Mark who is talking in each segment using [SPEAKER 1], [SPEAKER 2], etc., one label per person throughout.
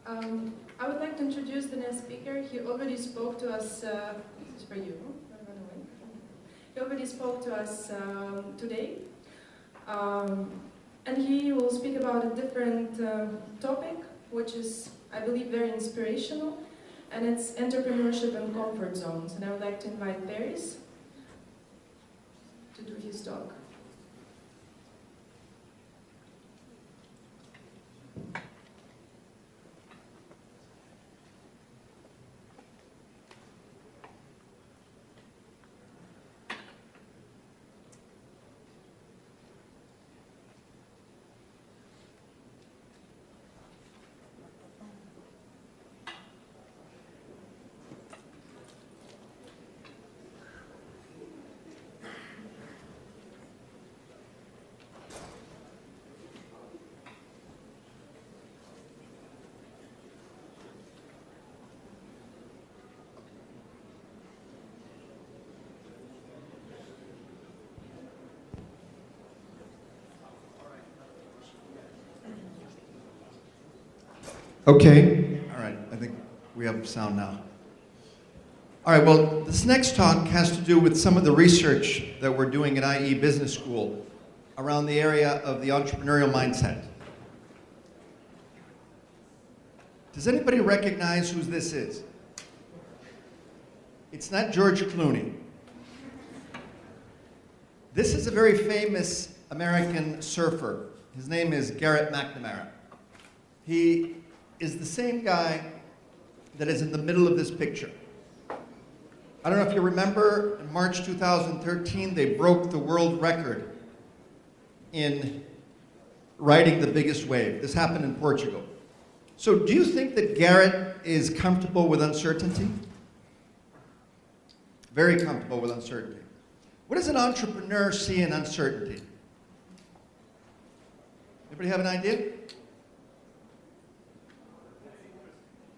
[SPEAKER 1] I would like to introduce the next speaker. He already spoke to us, this is for you, don't run away. He already spoke to us today. And he will speak about a different topic, which is, I believe, very inspirational, and it's entrepreneurship and comfort zones. And I would like to invite BEL.BIZ to do his talk.
[SPEAKER 2] Okay, all right, I think we have sound now. All right, well, this next talk has to do with some of the research that we're doing at IE Business School around the area of the entrepreneurial mindset. Does anybody recognize who this is? It's not George Clooney. This is a very famous American surfer. His name is Garrett McNamara. He is the same guy that is in the middle of this picture. I don't know if you remember, in March 2013, they broke the world record in riding the biggest wave. This happened in Portugal. So do you think that Garrett is comfortable with uncertainty? Very comfortable with uncertainty. What does an entrepreneur see in uncertainty? Anybody have an idea?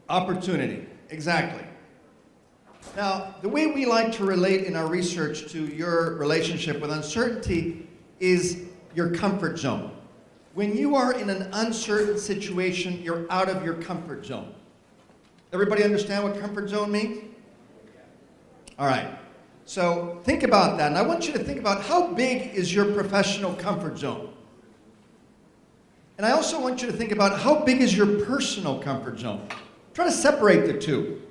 [SPEAKER 2] Opportunity, exactly. Now, the way we like to relate in our research to your relationship with uncertainty is your comfort zone. When you are in an uncertain situation, you're out of your comfort zone. Everybody understand what comfort zone means? All right, so think about that. And I want you to think about how big is your professional comfort zone? And I also want you to think about how big is your personal comfort zone? Try to separate the two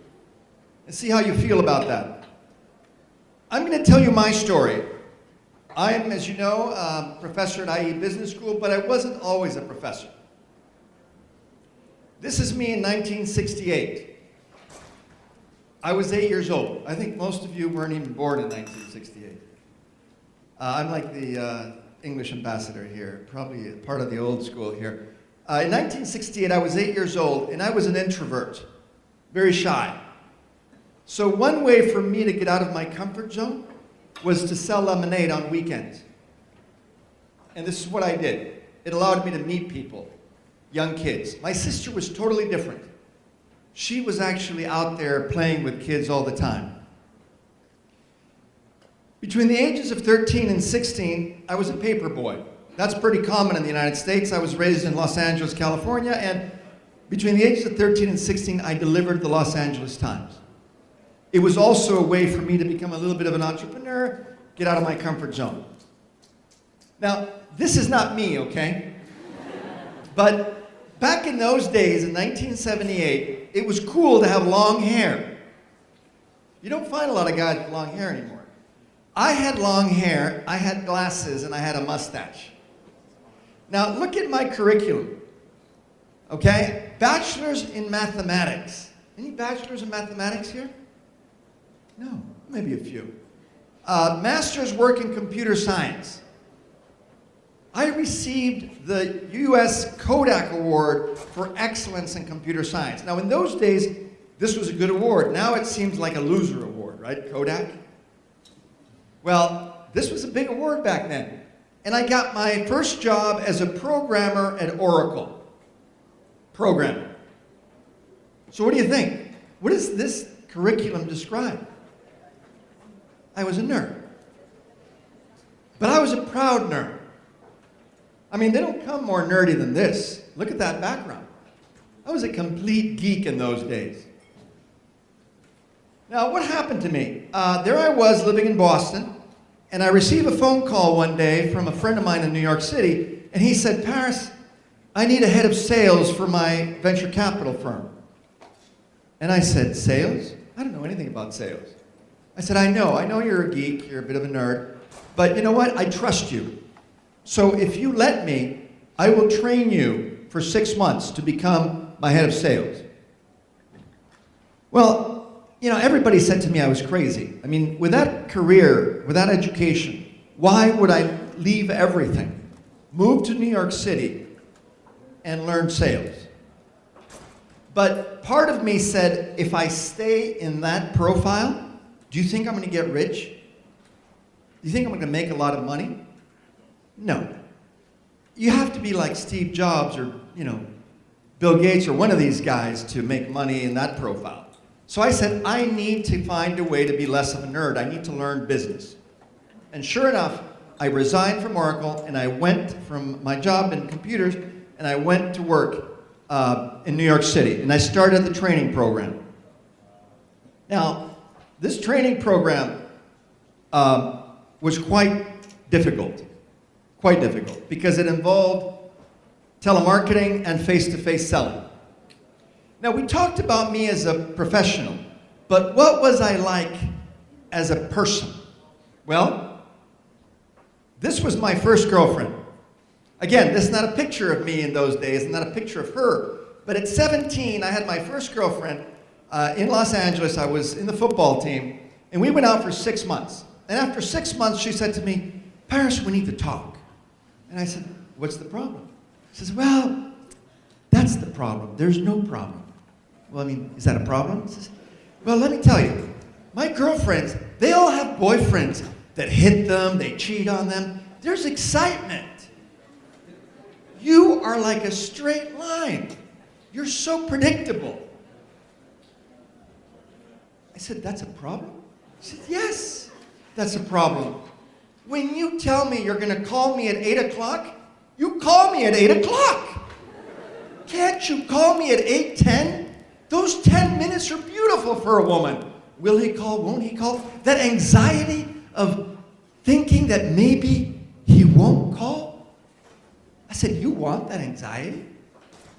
[SPEAKER 2] and see how you feel about that. I'm going to tell you my story. I'm, as you know, a professor at IE Business School, but I wasn't always a professor. This is me in 1968. I was 8 years old. I think most of you weren't even born in 1968. I'm like the English ambassador here, probably part of the old school here. In 1968, I was 8 years old, and I was an introvert, very shy. So one way for me to get out of my comfort zone was to sell lemonade on weekends. And this is what I did. It allowed me to meet people, young kids. My sister was totally different. She was actually out there playing with kids all the time. Between the ages of 13 and 16, I was a paper boy. That's pretty common in the United States. I was raised in Los Angeles, California, and between the ages of 13 and 16, I delivered the Los Angeles Times. It was also a way for me to become a little bit of an entrepreneur, get out of my comfort zone. Now, this is not me, okay? But back in those days, in 1978, it was cool to have long hair. You don't find a lot of guys with long hair anymore. I had long hair, I had glasses, and I had a mustache. Now, look at my curriculum, okay? Bachelor's in mathematics. Any bachelors in mathematics here? No, maybe a few. Master's work in computer science. I received the US Kodak Award for excellence in computer science. Now, in those days, this was a good award. Now it seems like a loser award, right? Kodak? Well, this was a big award back then. And I got my first job as a programmer at Oracle. Programmer. So what do you think? What does this curriculum describe? I was a nerd. But I was a proud nerd. I mean, they don't come more nerdy than this. Look at that background. I was a complete geek in those days. Now, what happened to me? There I was living in Boston, and I received a phone call one day from a friend of mine in New York City, and he said, Paris, I need a head of sales for my venture capital firm. And I said, sales? I don't know anything about sales. I said, I know you're a geek, you're a bit of a nerd, but you know what? I trust you. So if you let me, I will train you for 6 months to become my head of sales. Well, you know, everybody said to me I was crazy. I mean, with that career, with that education, why would I leave everything, move to New York City, and learn sales? But part of me said, if I stay in that profile, do you think I'm going to get rich? Do you think I'm going to make a lot of money? No. You have to be like Steve Jobs or, you know, Bill Gates or one of these guys to make money in that profile. So I said, I need to find a way to be less of a nerd. I need to learn business. And sure enough, I resigned from Oracle and I went from my job in computers and I went to work in New York City, and I started the training program. Now, this training program was quite difficult, because it involved telemarketing and face-to-face selling. Now, we talked about me as a professional, but what was I like as a person? Well, this was my first girlfriend. Again, this is not a picture of me in those days, and not a picture of her. But at 17, I had my first girlfriend in Los Angeles. I was in the football team, and we went out for 6 months. And after 6 months, she said to me, Paris, we need to talk. And I said, what's the problem? She says, well, that's the problem. There's no problem. Well, I mean, is that a problem? She says, well, let me tell you, my girlfriends, they all have boyfriends that hit them, they cheat on them. There's excitement. You are like a straight line. You're so predictable. I said, that's a problem? She said, yes, that's a problem. When you tell me you're going to call me at 8 o'clock, you call me at 8 o'clock. Can't you call me at 8:10? Those 10 minutes are beautiful for a woman. Will he call? Won't he call? That anxiety of thinking that maybe he won't call. I said, you want that anxiety?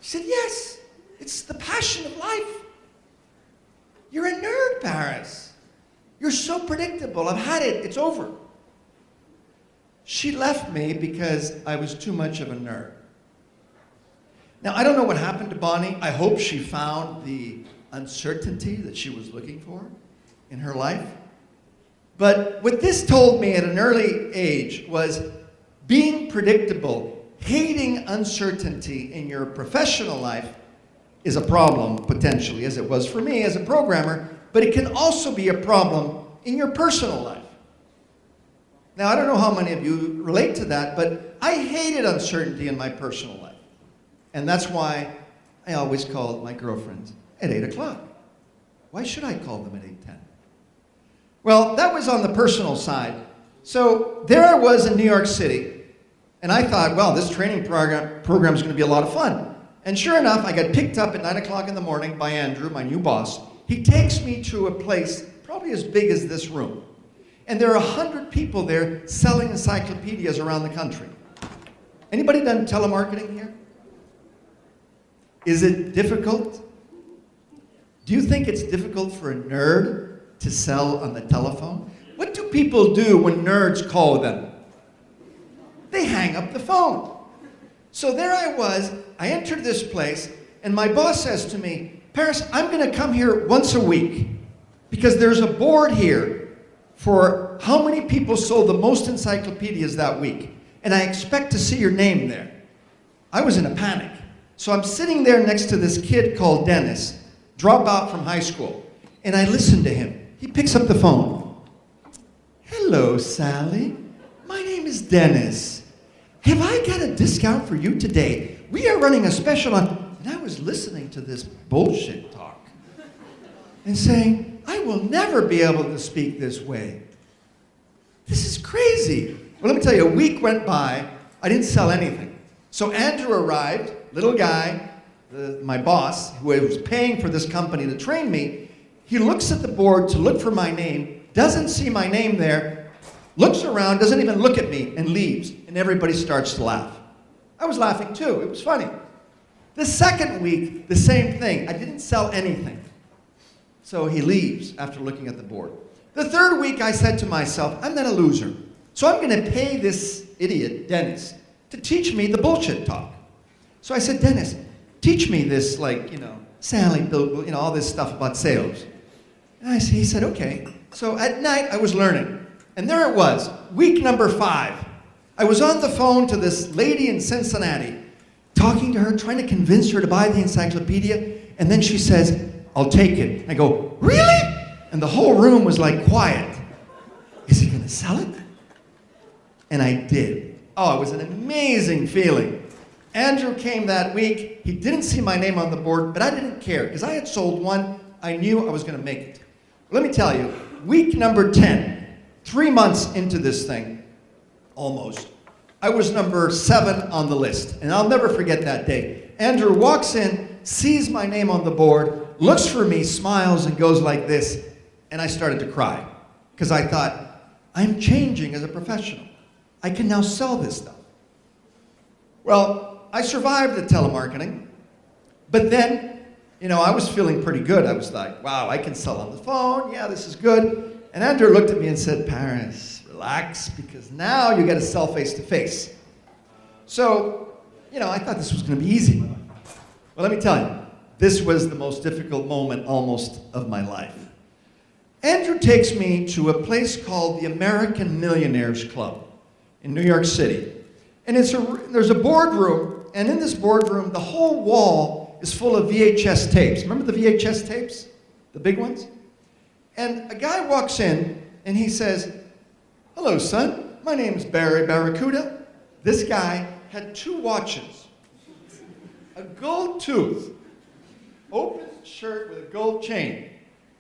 [SPEAKER 2] She said, yes. It's the passion of life. You're a nerd, Paris. You're so predictable. I've had it. It's over. She left me because I was too much of a nerd. Now, I don't know what happened to Bonnie. I hope she found the uncertainty that she was looking for in her life. But what this told me at an early age was being predictable, hating uncertainty in your professional life is a problem, potentially, as it was for me as a programmer, but it can also be a problem in your personal life. Now, I don't know how many of you relate to that, but I hated uncertainty in my personal life. And that's why I always called my girlfriends at 8 o'clock. Why should I call them at 8:10? Well, that was on the personal side. So there I was in New York City, and I thought, well, this training program is going to be a lot of fun. And sure enough, I got picked up at 9 o'clock in the morning by Andrew, my new boss. He takes me to a place probably as big as this room. And there are 100 people there selling encyclopedias around the country. Anybody done telemarketing here? Is it difficult? Do you think it's difficult for a nerd to sell on the telephone? What do people do when nerds call them? They hang up the phone. So there I was, I entered this place, and my boss says to me, Paris, I'm going to come here once a week because there's a board here for how many people sold the most encyclopedias that week, and I expect to see your name there. I was in a panic. So I'm sitting there next to this kid called Dennis, dropout from high school, and I listen to him. He picks up the phone. Hello, Sally. My name is Dennis. Have I got a discount for you today? We are running a special on... And I was listening to this bullshit talk and saying, I will never be able to speak this way. This is crazy. Well, let me tell you, a week went by. I didn't sell anything. So Andrew arrived, little guy, my boss, who was paying for this company to train me, he looks at the board to look for my name, doesn't see my name there, looks around, doesn't even look at me, and leaves. And everybody starts to laugh. I was laughing too. It was funny. The second week, the same thing. I didn't sell anything. So he leaves after looking at the board. The third week, I said to myself, I'm not a loser. So I'm going to pay this idiot, Dennis, to teach me the bullshit talk. So I said, Dennis, teach me this, Sally, all this stuff about sales. And he said, okay. So at night, I was learning. And there it was, week number 5. I was on the phone to this lady in Cincinnati, talking to her, trying to convince her to buy the encyclopedia. And then she says, I'll take it. I go, really? And the whole room was like quiet. Is he going to sell it? And I did. Oh, it was an amazing feeling. Andrew came that week. He didn't see my name on the board, but I didn't care because I had sold one. I knew I was going to make it. Let me tell you, week number 10, 3 months into this thing, almost, I was number 7 on the list. And I'll never forget that day. Andrew walks in, sees my name on the board, looks for me, smiles, and goes like this. And I started to cry because I thought, I'm changing as a professional. I can now sell this stuff. Well, I survived the telemarketing, but then, I was feeling pretty good. I was like, wow, I can sell on the phone. Yeah, this is good. And Andrew looked at me and said, Paris, relax, because now you got to sell face-to-face. So, I thought this was going to be easy. Well, let me tell you, this was the most difficult moment almost of my life. Andrew takes me to a place called the American Millionaires Club in New York City. And there's a boardroom, and in this boardroom, the whole wall is full of VHS tapes. Remember the VHS tapes? The big ones? And a guy walks in, and he says, hello, son. My name is Barry Barracuda. This guy had 2 watches, a gold tooth, open shirt with a gold chain.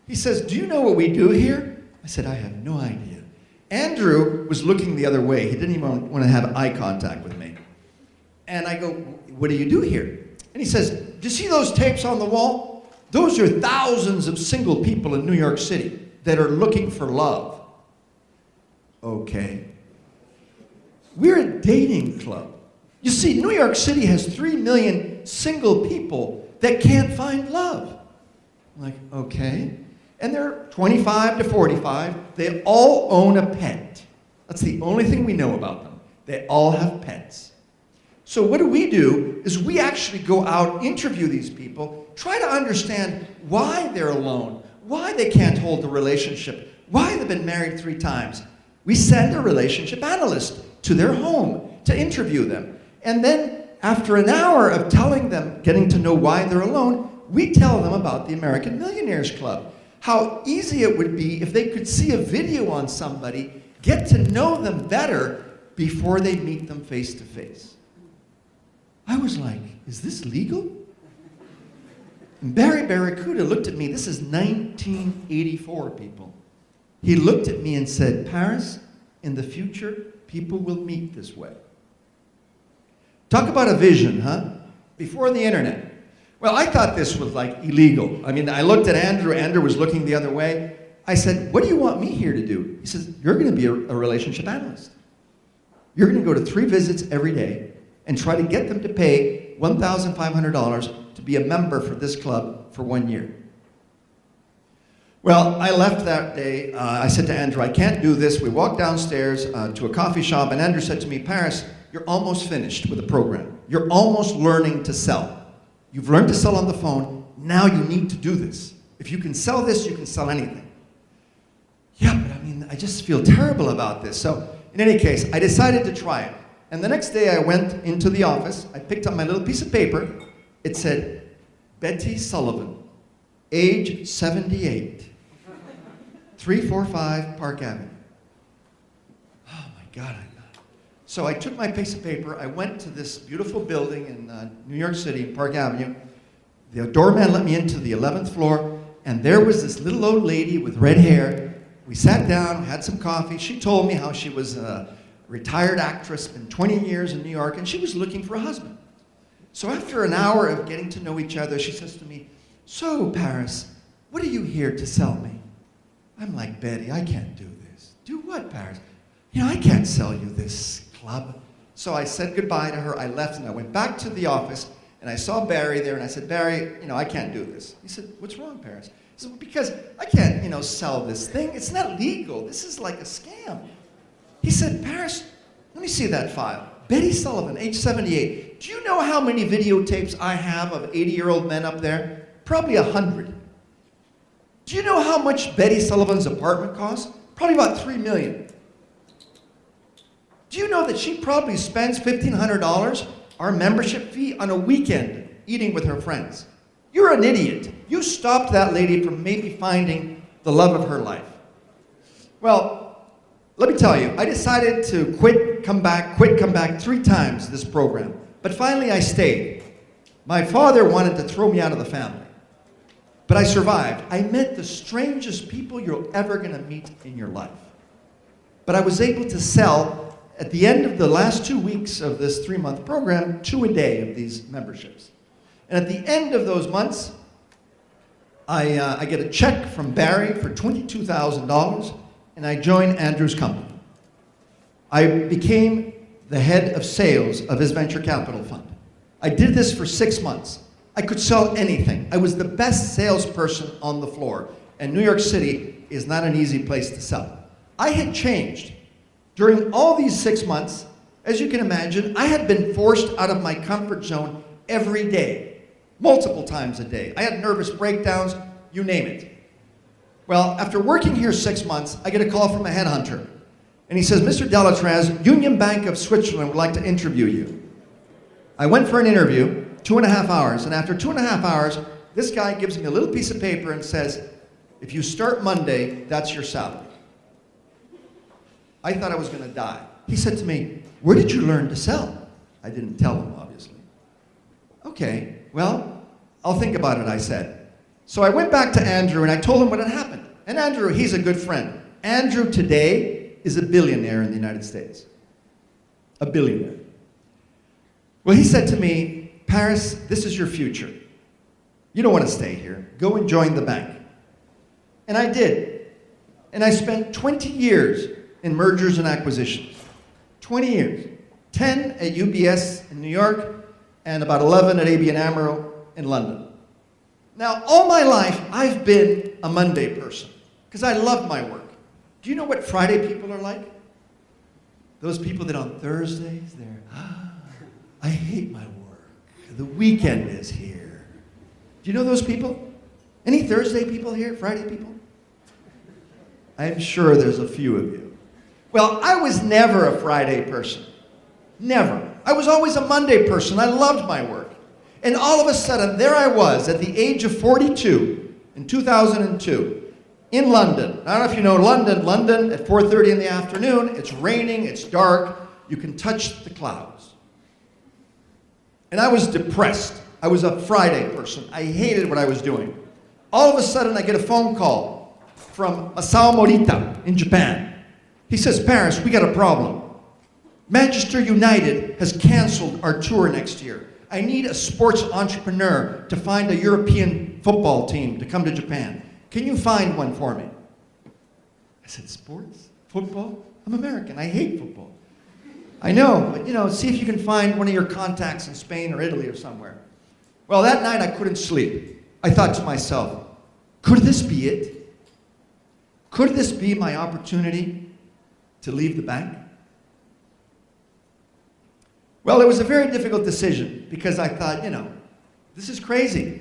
[SPEAKER 2] He says, do you know what we do here? I said, I have no idea. Andrew was looking the other way. He didn't even want to have eye contact with me. And I go, what do you do here? And he says, do you see those tapes on the wall? Those are thousands of single people in New York City that are looking for love. Okay. We're a dating club. You see, New York City has 3 million single people that can't find love. I'm like, okay. And they're 25 to 45. They all own a pet. That's the only thing we know about them. They all have pets. So what do is we actually go out, interview these people, try to understand why they're alone, why they can't hold a relationship, why they've been married 3 times. We send a relationship analyst to their home to interview them. And then after an hour of telling them, getting to know why they're alone, we tell them about the American Millionaires Club. How easy it would be if they could see a video on somebody, get to know them better before they meet them face to face. I was like, is this legal? And Barry Barracuda looked at me. This is 1984, people. He looked at me and said, Paris, in the future, people will meet this way. Talk about a vision, huh? Before the internet. Well, I thought this was like illegal. I mean, I looked at Andrew. Andrew was looking the other way. I said, what do you want me here to do? He says, you're going to be a relationship analyst. You're going to go to 3 visits every day and try to get them to pay $1,500 to be a member for this club for 1 year. Well, I left that day. I said to Andrew, I can't do this. We walked downstairs to a coffee shop, and Andrew said to me, Paris, you're almost finished with the program. You're almost learning to sell. You've learned to sell on the phone. Now you need to do this. If you can sell this, you can sell anything. Yeah, but I mean, I just feel terrible about this. So in any case, I decided to try it. And the next day I went into the office. I picked up my little piece of paper. It said, Betty Sullivan, age 78, 345 Park Avenue. Oh my God. So I took my piece of paper, I went to this beautiful building in New York City, Park Avenue. The doorman let me into the 11th floor, and there was this little old lady with red hair. We sat down, had some coffee. She told me how she was a retired actress, been 20 years in New York, and she was looking for a husband. So after an hour of getting to know each other, she says to me, "So, Paris, what are you here to sell me?" I'm like, "Betty, I can't do this." "Do what, Paris?" "I can't sell you this club." So I said goodbye to her, I left, and I went back to the office, and I saw Barry there, and I said, "Barry, I can't do this." He said, "What's wrong, Paris?" I said, "Well, because I can't, sell this thing. It's not legal. This is like a scam." He said, "Paris, let me see that file. Betty Sullivan, age 78. Do you know how many videotapes I have of 80-year-old men up there? Probably 100. Do you know how much Betty Sullivan's apartment costs? Probably about $3 million. Do you know that she probably spends $1,500, our membership fee, on a weekend eating with her friends? You're an idiot. You stopped that lady from maybe finding the love of her life." Well, let me tell you, I decided to quit, come back 3 times this program. But finally I stayed. My father wanted to throw me out of the family. But I survived. I met the strangest people you're ever going to meet in your life. But I was able to sell, at the end of the last 2 weeks of this 3-month program, 2 a day of these memberships. And at the end of those months, I get a check from Barry for $22,000, and I join Andrew's company. I became the head of sales of his venture capital fund. I did this for 6 months. I could sell anything. I was the best salesperson on the floor, and New York City is not an easy place to sell. I had changed. During all these 6 months, as you can imagine, I had been forced out of my comfort zone every day, multiple times a day. I had nervous breakdowns, you name it. Well, after working here 6 months, I get a call from a headhunter. And he says, "Mr. Delatraz, Union Bank of Switzerland would like to interview you." I went for an interview, 2.5 hours, and after 2.5 hours, this guy gives me a little piece of paper and says, "If you start Monday, that's your salary." I thought I was going to die. He said to me, "Where did you learn to sell?" I didn't tell him, obviously. "Okay, well, I'll think about it," I said. So I went back to Andrew and I told him what had happened. And Andrew, he's a good friend. Andrew today is a billionaire in the United States. A billionaire. Well, he said to me, "Paris, this is your future. You don't want to stay here. Go and join the bank." And I did. And I spent 20 years in mergers and acquisitions. 20 years. 10 at UBS in New York, and about 11 at ABN AMRO in London. Now, all my life, I've been a Monday person, because I love my work. Do you know what Friday people are like? Those people that on Thursdays, they're, "I hate my work. The weekend is here." Do you know those people? Any Thursday people here? Friday people? I'm sure there's a few of you. Well, I was never a Friday person. Never. I was always a Monday person. I loved my work. And all of a sudden, there I was at the age of 42 in 2002 in London. I don't know if you know London at 4:30 in the afternoon, it's raining, it's dark, you can touch the clouds. And I was depressed. I was a Friday person. I hated what I was doing. All of a sudden, I get a phone call from Masao Morita in Japan. He says, "Paris, we got a problem. Manchester United has canceled our tour next year. I need a sports entrepreneur to find a European football team to come to Japan. Can you find one for me?" I said, "Sports? Football? I'm American. I hate football." "I know, but see if you can find one of your contacts in Spain or Italy or somewhere." Well, that night I couldn't sleep. I thought to myself, could this be it? Could this be my opportunity to leave the bank? Well, it was a very difficult decision because I thought, this is crazy.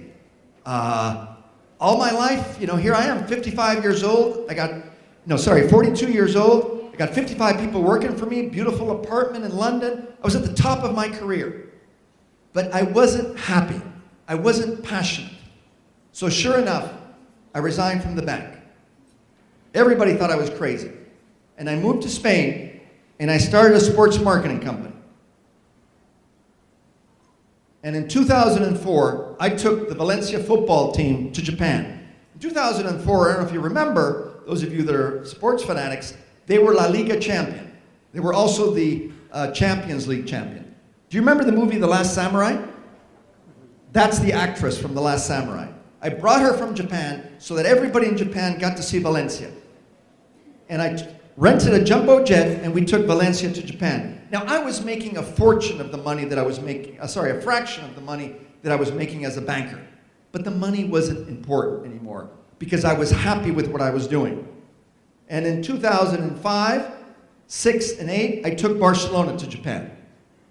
[SPEAKER 2] All my life, here I am, 55 years old. 42 years old. I got 55 people working for me, beautiful apartment in London. I was at the top of my career. But I wasn't happy. I wasn't passionate. So sure enough, I resigned from the bank. Everybody thought I was crazy. And I moved to Spain, and I started a sports marketing company. And in 2004, I took the Valencia football team to Japan. In 2004, I don't know if you remember, those of you that are sports fanatics, they were La Liga champion. They were also the Champions League champion. Do you remember the movie The Last Samurai? That's the actress from The Last Samurai. I brought her from Japan so that everybody in Japan got to see Valencia. And I rented a jumbo jet and we took Valencia to Japan. Now I was making a fortune of the money that I was making, a fraction of the money that I was making as a banker. But the money wasn't important anymore because I was happy with what I was doing. And in 2005, 6, and 8, I took Barcelona to Japan.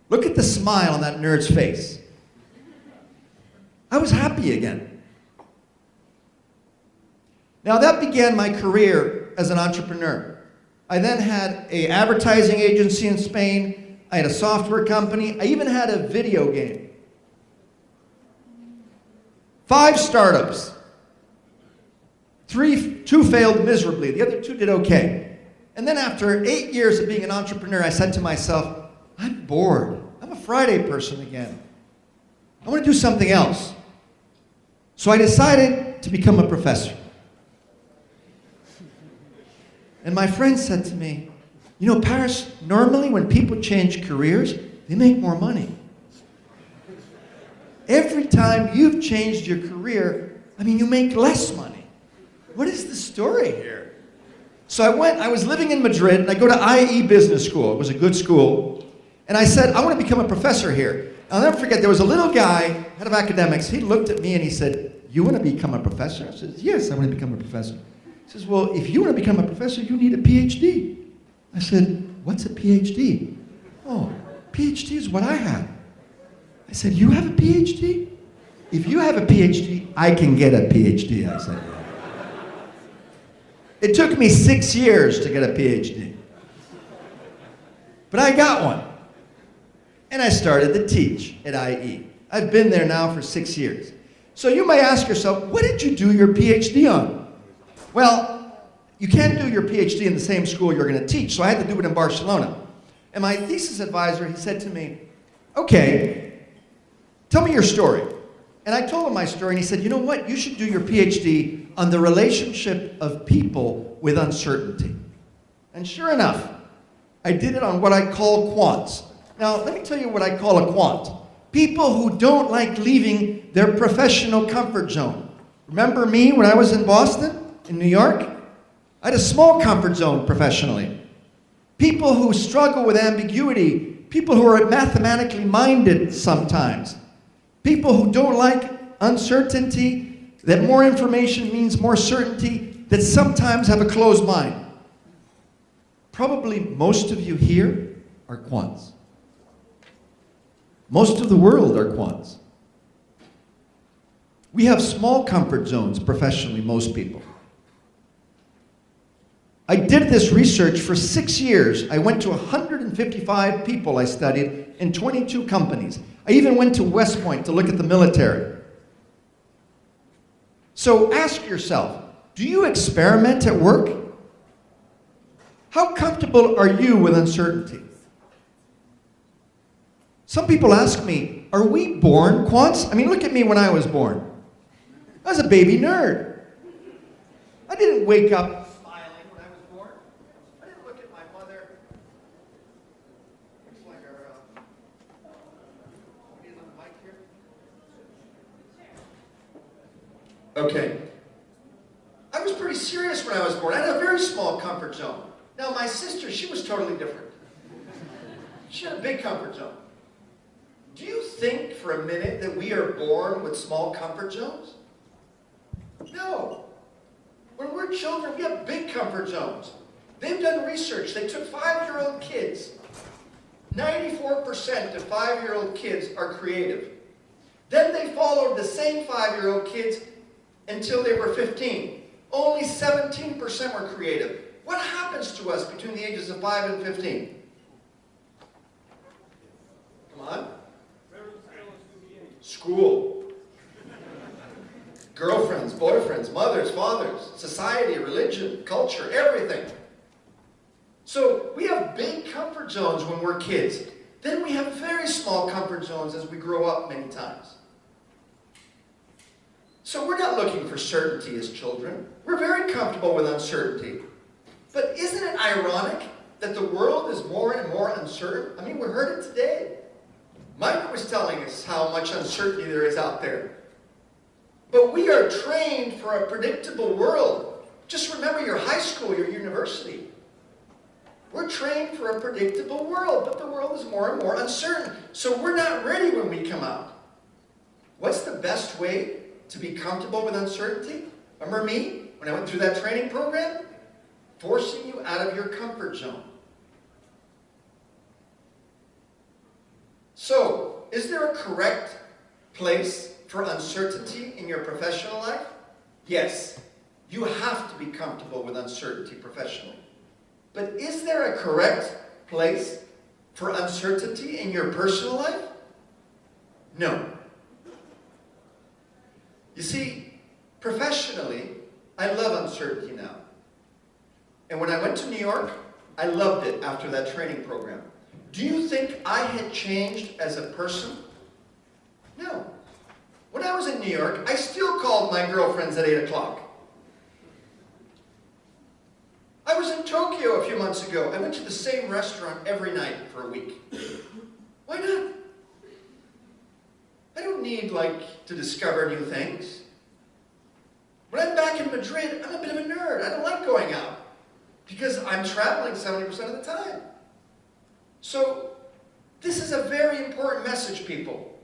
[SPEAKER 2] Look at the smile on that nerd's face. I was happy again. Now that began my career as an entrepreneur. I then had an advertising agency in Spain. I had a software company. I even had a video game. 5 startups. 2 failed miserably. The other 2 did okay. And then after 8 years of being an entrepreneur, I said to myself, I'm bored. I'm a Friday person again. I want to do something else. So I decided to become a professor. And my friend said to me, you know, Paris, normally when people change careers, they make more money. Every time you've changed your career, you make less money. What is the story here? So I was living in Madrid, and I go to IE Business School. It was a good school. And I said, I want to become a professor here. I'll never forget, there was a little guy, head of academics, he looked at me and he said, you want to become a professor? I said, yes, I want to become a professor. He says, well, if you want to become a professor, you need a PhD. I said, what's a PhD? Oh, PhD is what I have. I said, you have a PhD? If you have a PhD, I can get a PhD, I said. It took me 6 years to get a PhD. But I got one. And I started to teach at IE. I've been there now for 6 years. So you may ask yourself, what did you do your PhD on? Well, you can't do your PhD in the same school you're going to teach, so I had to do it in Barcelona. And my thesis advisor, he said to me, okay, tell me your story. And I told him my story, and he said, you know what, you should do your PhD on the relationship of people with uncertainty. And sure enough, I did it on what I call quants. Now, let me tell you what I call a quant. People who don't like leaving their professional comfort zone. Remember me when I was in Boston? In New York, I had a small comfort zone professionally. People who struggle with ambiguity, people who are mathematically minded sometimes, people who don't like uncertainty, that more information means more certainty, that sometimes have a closed mind. Probably most of you here are quants. Most of the world are quants. We have small comfort zones professionally, most people. I did this research for 6 years. I went to 155 people I studied in 22 companies. I even went to West Point to look at the military. So ask yourself, do you experiment at work? How comfortable are you with uncertainty? Some people ask me, are we born quants? Look at me when I was born. I was a baby nerd. I didn't wake up Okay. I was pretty serious when I was born. I had a very small comfort zone. Now, my sister, she was totally different. She had a big comfort zone. Do you think for a minute that we are born with small comfort zones? No. When we're children, we have big comfort zones. They've done research. They took 5-year-old kids. 94% of 5-year-old kids are creative. Then they followed the same 5-year-old kids until they were 15. Only 17% were creative. What happens to us between the ages of 5 and 15? Come on. School. Girlfriends, boyfriends, mothers, fathers, society, religion, culture, everything. So we have big comfort zones when we're kids. Then we have very small comfort zones as we grow up many times. So we're not looking for certainty as children. We're very comfortable with uncertainty. But isn't it ironic that the world is more and more uncertain? We heard it today. Mike was telling us how much uncertainty there is out there. But we are trained for a predictable world. Just remember your high school, your university. We're trained for a predictable world, but the world is more and more uncertain. So we're not ready when we come out. What's the best way to be comfortable with uncertainty? Remember me, when I went through that training program? Forcing you out of your comfort zone. So, is there a correct place for uncertainty in your professional life? Yes. You have to be comfortable with uncertainty professionally. But is there a correct place for uncertainty in your personal life? No. You see, professionally, I love uncertainty now. And when I went to New York, I loved it after that training program. Do you think I had changed as a person? No. When I was in New York, I still called my girlfriends at 8 o'clock. I was in Tokyo a few months ago. I went to the same restaurant every night for a week. Why not? I don't need, to discover new things. When I'm back in Madrid, I'm a bit of a nerd. I don't like going out because I'm traveling 70% of the time. So, this is a very important message, people.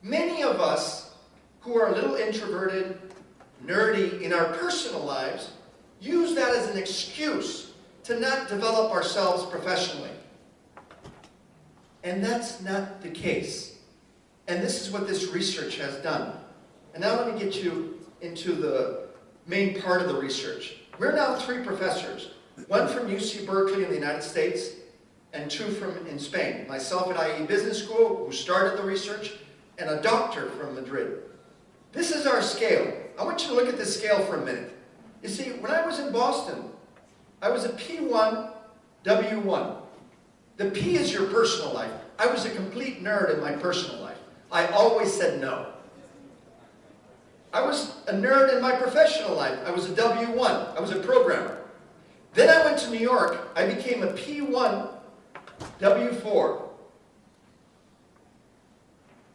[SPEAKER 2] Many of us who are a little introverted, nerdy in our personal lives, use that as an excuse to not develop ourselves professionally. And that's not the case. And this is what this research has done. And now let me get you into the main part of the research. We're now 3 professors, one from UC Berkeley in the United States, and 2 from in Spain. Myself at IE Business School, who started the research, and a doctor from Madrid. This is our scale. I want you to look at this scale for a minute. You see, when I was in Boston, I was a P1, W1. The P is your personal life. I was a complete nerd in my personal life. I always said no. I was a nerd in my professional life. I was a W1. I was a programmer. Then I went to New York. I became a P1, W4.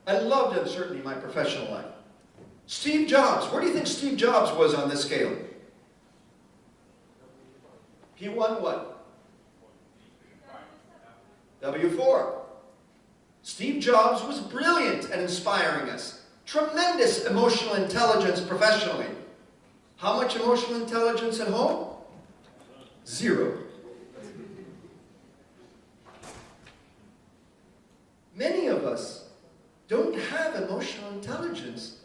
[SPEAKER 2] I loved uncertainty in my professional life. Steve Jobs. Where do you think Steve Jobs was on this scale? P1 what? W4. Steve Jobs was brilliant at inspiring us. Tremendous emotional intelligence professionally. How much emotional intelligence at home? 0. Many of us don't have emotional intelligence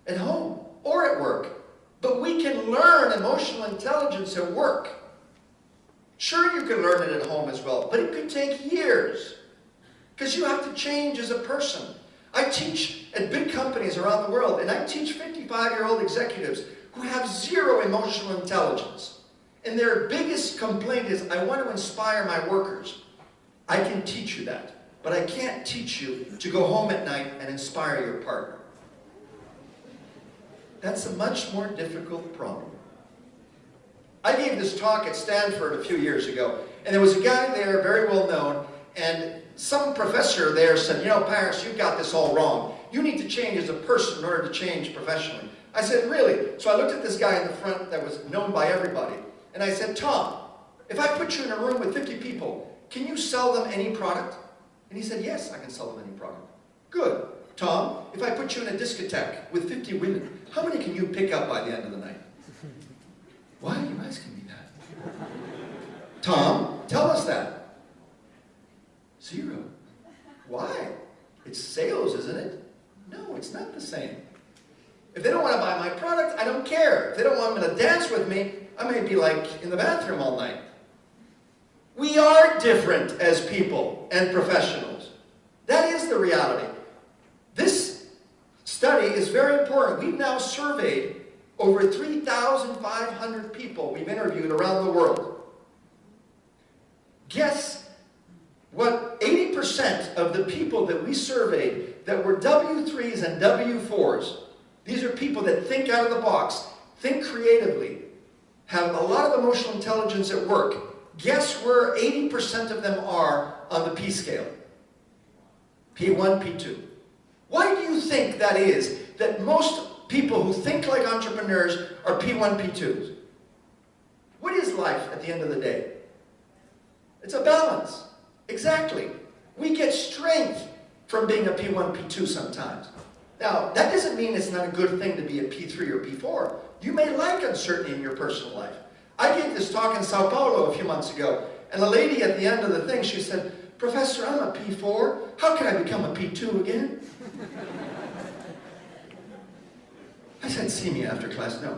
[SPEAKER 2] at home or at work, but we can learn emotional intelligence at work. Sure, you can learn it at home as well, but it could take years because you have to change as a person. I teach at big companies around the world, and I teach 55-year-old executives who have 0 emotional intelligence. And their biggest complaint is, I want to inspire my workers. I can teach you that, but I can't teach you to go home at night and inspire your partner. That's a much more difficult problem. I gave this talk at Stanford a few years ago, and there was a guy there, very well known, and some professor there said, Paris, you've got this all wrong. You need to change as a person in order to change professionally. I said, really? So I looked at this guy in the front that was known by everybody, and I said, Tom, if I put you in a room with 50 people, can you sell them any product? And he said, yes, I can sell them any product. Good. Tom, if I put you in a discotheque with 50 women, how many can you pick up by the end of the night? Why are you asking me that? Tom, tell us that. 0. Why? It's sales, isn't it? No, it's not the same. If they don't want to buy my product, I don't care. If they don't want me to dance with me, I may be in the bathroom all night. We are different as people and professionals. That is the reality. This study is very important. We've now surveyed over 3,500 people we've interviewed around the world. Guess what 80% of the people that we surveyed that were W3s and W4s, these are people that think out of the box, think creatively, have a lot of emotional intelligence at work. Guess where 80% of them are on the P scale? P1, P2. Why do you think that is, that most people who think like entrepreneurs are P1, P2s? What is life at the end of the day? It's a balance. Exactly. We get strength from being a P1, P2 sometimes. Now, that doesn't mean it's not a good thing to be a P3 or P4. You may like uncertainty in your personal life. I gave this talk in Sao Paulo a few months ago, and the lady at the end of the thing, she said, "Professor, I'm a P4. How can I become a P2 again?" I said, "See me after class." No.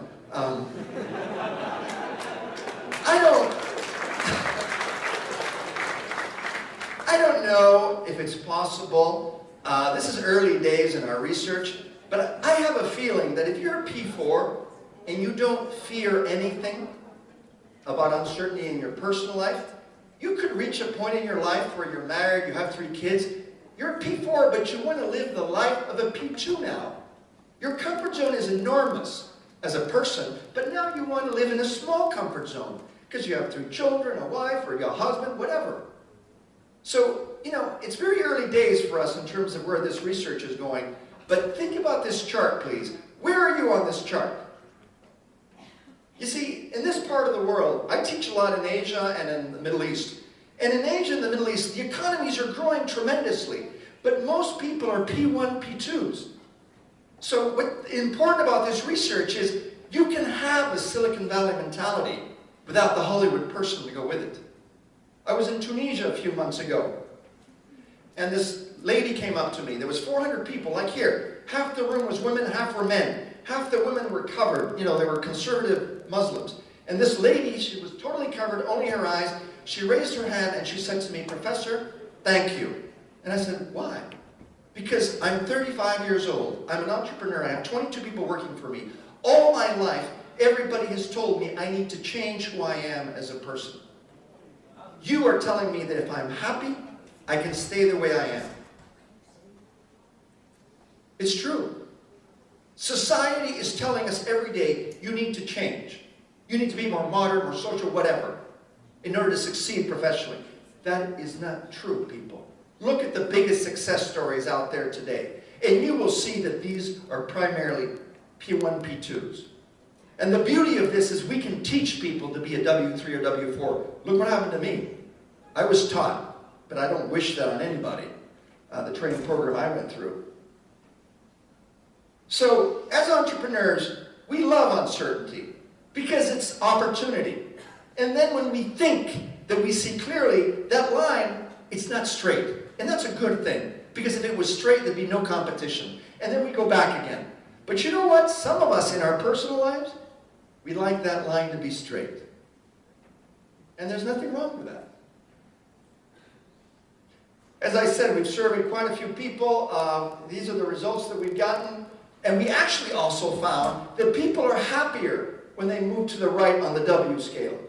[SPEAKER 2] I don't know if it's possible. This is early days in our research, but I have a feeling that if you're a P4 and you don't fear anything about uncertainty in your personal life, you could reach a point in your life where you're married, you have 3 kids. You're a P4, but you want to live the life of a P2 now. Your comfort zone is enormous as a person, but now you want to live in a small comfort zone because you have 3 children, a wife, or a husband, whatever. So, it's very early days for us in terms of where this research is going, but think about this chart, please. Where are you on this chart? You see, in this part of the world, I teach a lot in Asia and in the Middle East. And in Asia and the Middle East, the economies are growing tremendously. But most people are P1, P2s. So what's important about this research is you can have a Silicon Valley mentality without the Hollywood person to go with it. I was in Tunisia a few months ago. And this lady came up to me. There was 400 people, like here. Half the room was women, half were men. Half the women were covered. They were conservative Muslims. And this lady, she was totally covered, only her eyes. She raised her hand and she said to me, "Professor, thank you." And I said, "Why?" "Because I'm 35 years old. I'm an entrepreneur. I have 22 people working for me. All my life, everybody has told me I need to change who I am as a person. You are telling me that if I'm happy, I can stay the way I am." It's true. Society is telling us every day, you need to change. You need to be more modern, more social, whatever, in order to succeed professionally. That is not true, people. Look at the biggest success stories out there today, and you will see that these are primarily P1, P2s. And the beauty of this is we can teach people to be a W3 or W4. Look what happened to me. I was taught, but I don't wish that on anybody, the training program I went through. So, as entrepreneurs, we love uncertainty because it's opportunity. And then when we think that we see clearly, that line, it's not straight. And that's a good thing, because if it was straight, there'd be no competition. And then we go back again. But you know what? Some of us in our personal lives, we like that line to be straight. And there's nothing wrong with that. As I said, we've surveyed quite a few people. These are the results that we've gotten. And we actually also found that people are happier when they move to the right on the W scale.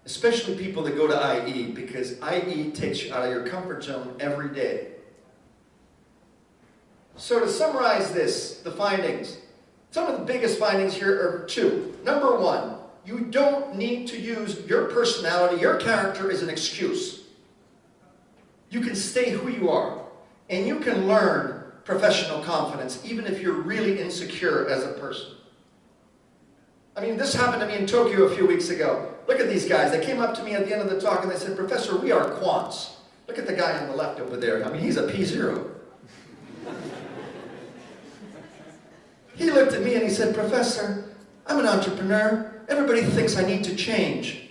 [SPEAKER 2] Especially people that go to IE, because IE takes you out of your comfort zone every day. So to summarize this, the findings. Some of the biggest findings here are 2. Number 1, you don't need to use your personality, your character as an excuse. You can stay who you are, and you can learn professional confidence, even if you're really insecure as a person. I mean, this happened to me in Tokyo a few weeks ago. Look at these guys. They came up to me at the end of the talk and they said, "Professor, we are quants." Look at the guy on the left over there. I mean, he's a P0. He looked at me and he said, "Professor, I'm an entrepreneur. Everybody thinks I need to change.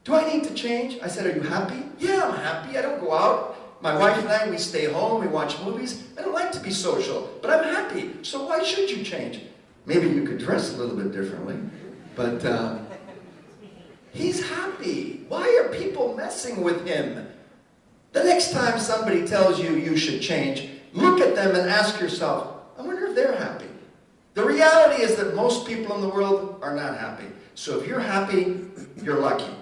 [SPEAKER 2] Do I need to change?" I said, "Are you happy?" "Yeah, I'm happy. I don't go out. My wife and I, we stay home, we watch movies. I don't like to be social, but I'm happy. So why should you change?" Maybe you could dress a little bit differently, but he's happy. Why are people messing with him? The next time somebody tells you you should change, look at them and ask yourself, I wonder if they're happy. The reality is that most people in the world are not happy. So if you're happy, you're lucky.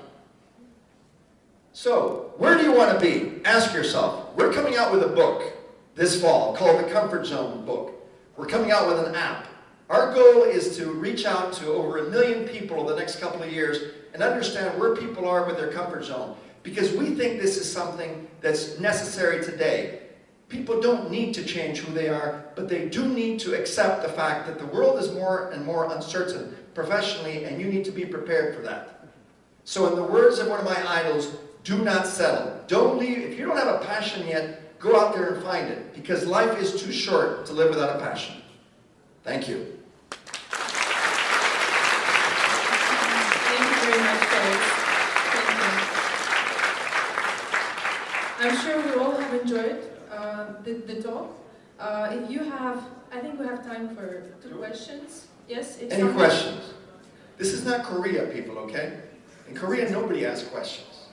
[SPEAKER 2] So, where do you want to be? Ask yourself. We're coming out with a book this fall called the Comfort Zone book. We're coming out with an app. Our goal is to reach out to over 1 million people over the next couple of years and understand where people are with their comfort zone. Because we think this is something that's necessary today. People don't need to change who they are, but they do need to accept the fact that the world is more and more uncertain professionally, and you need to be prepared for that. So in the words of one of my idols, do not settle. Don't leave. If you don't have a passion yet, go out there and find it, because life is too short to live without a passion. Thank you.
[SPEAKER 1] Thank you very much, folks. Thank you. I'm sure we all have enjoyed the talk. If you have, I think we have time for 2 questions. Yes? If
[SPEAKER 2] Any questions? This is not Korea, people, okay? In Korea, nobody asks questions.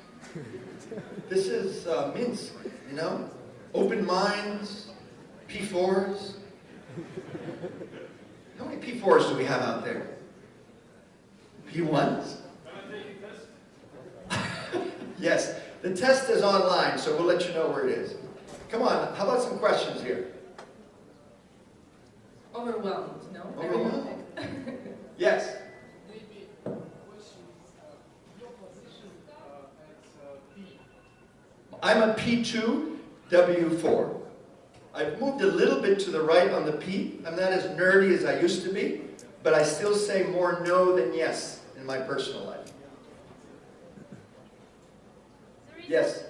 [SPEAKER 2] This is Minsk, you know? Open minds, P4s. How many P4s do we have out there? P1s? Yes, the test is online, so we'll let you know where it is. Come on, how about some questions here?
[SPEAKER 1] Overwhelmed, no?
[SPEAKER 2] Overwhelmed? Yes.
[SPEAKER 3] Maybe questions, your position at P.
[SPEAKER 2] I'm a P2, W4. I've moved a little bit to the right on the P. I'm not as nerdy as I used to be, but I still say more no than yes in my personal life. Yes?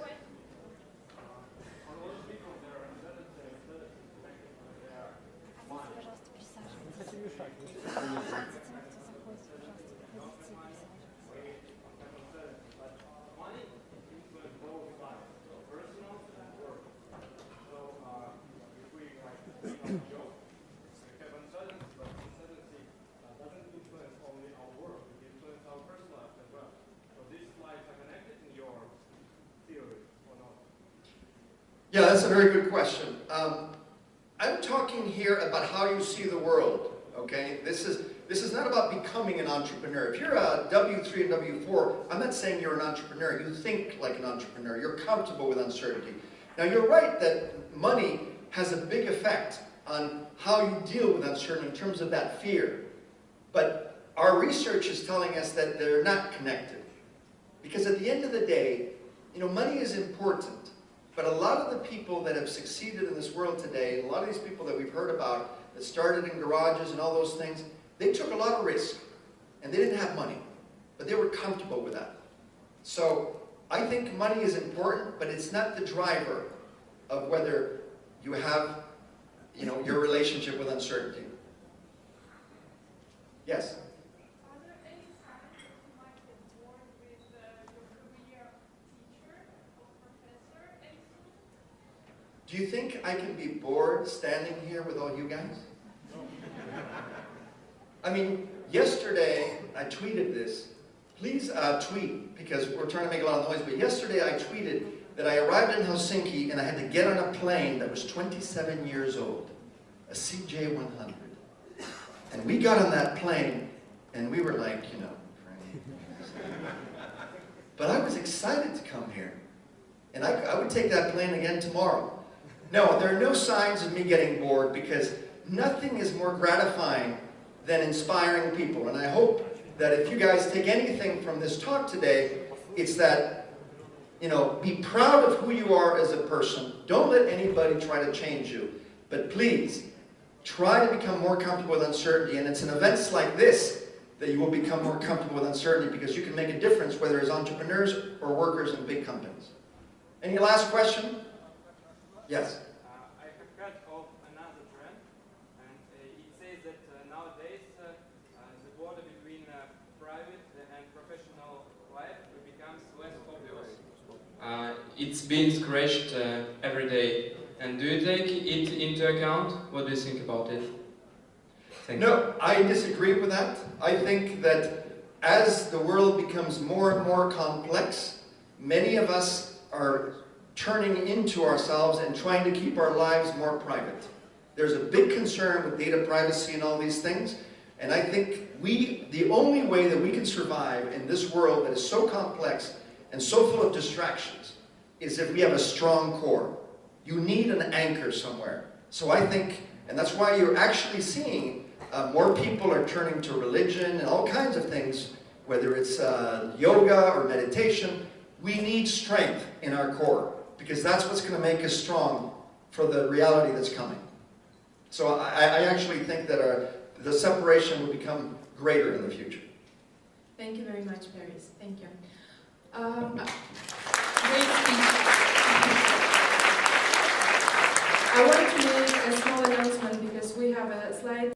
[SPEAKER 2] Yeah, that's a very good question. I'm talking here about how you see the world, okay? This is not about becoming an entrepreneur. If you're a W3 and W4, I'm not saying you're an entrepreneur. You think like an entrepreneur. You're comfortable with uncertainty. Now, you're right that money has a big effect on how you deal with uncertainty in terms of that fear. But our research is telling us that they're not connected. Because at the end of the day, you know, money is important. But a lot of the people that have succeeded in this world today, a lot of these people that we've heard about that started in garages and all those things, they took a lot of risk. And they didn't have money. But they were comfortable with that. So I think money is important, but it's not the driver of whether you have, you know, your relationship with uncertainty. Yes?
[SPEAKER 4] Are there any times that you might get bored with your career teacher or professor? Any student?
[SPEAKER 2] Do you think I can be bored standing here with all you guys? I mean, yesterday I tweeted this. Please tweet, because we're trying to make a lot of noise, but yesterday I tweeted that I arrived in Helsinki and I had to get on a plane that was 27 years old, a CJ100. And we got on that plane and we were like, you know, but I was excited to come here. And I would take that plane again tomorrow. No, there are no signs of me getting bored, because nothing is more gratifying than inspiring people. And I hope that if you guys take anything from this talk today, it's that, you know, be proud of who you are as a person. Don't let anybody try to change you. But please, try to become more comfortable with uncertainty. And it's in events like this that you will become more comfortable with uncertainty, because you can make a difference whether as entrepreneurs or workers in big companies. Any last question? Yes?
[SPEAKER 5] I have heard of another trend, and it says that nowadays the border between private and professional life becomes less obvious. It's being scratched every day. And do you take it into account? What do you think about it?
[SPEAKER 2] No, I disagree with that. I think that as the world becomes more and more complex, many of us are turning into ourselves and trying to keep our lives more private. There's a big concern with data privacy and all these things, and I think the only way that we can survive in this world that is so complex and so full of distractions is if we have a strong core. You need an anchor somewhere. So I think, and that's why you're actually seeing more people are turning to religion and all kinds of things whether it's yoga or meditation, we need strength in our core because that's what's going to make us strong for the reality that's coming. So I actually think that the separation will become greater in the future.
[SPEAKER 1] Thank you very much, Paris. Thank you.
[SPEAKER 6] Great speech.
[SPEAKER 1] I wanted to make a small announcement because we have a slide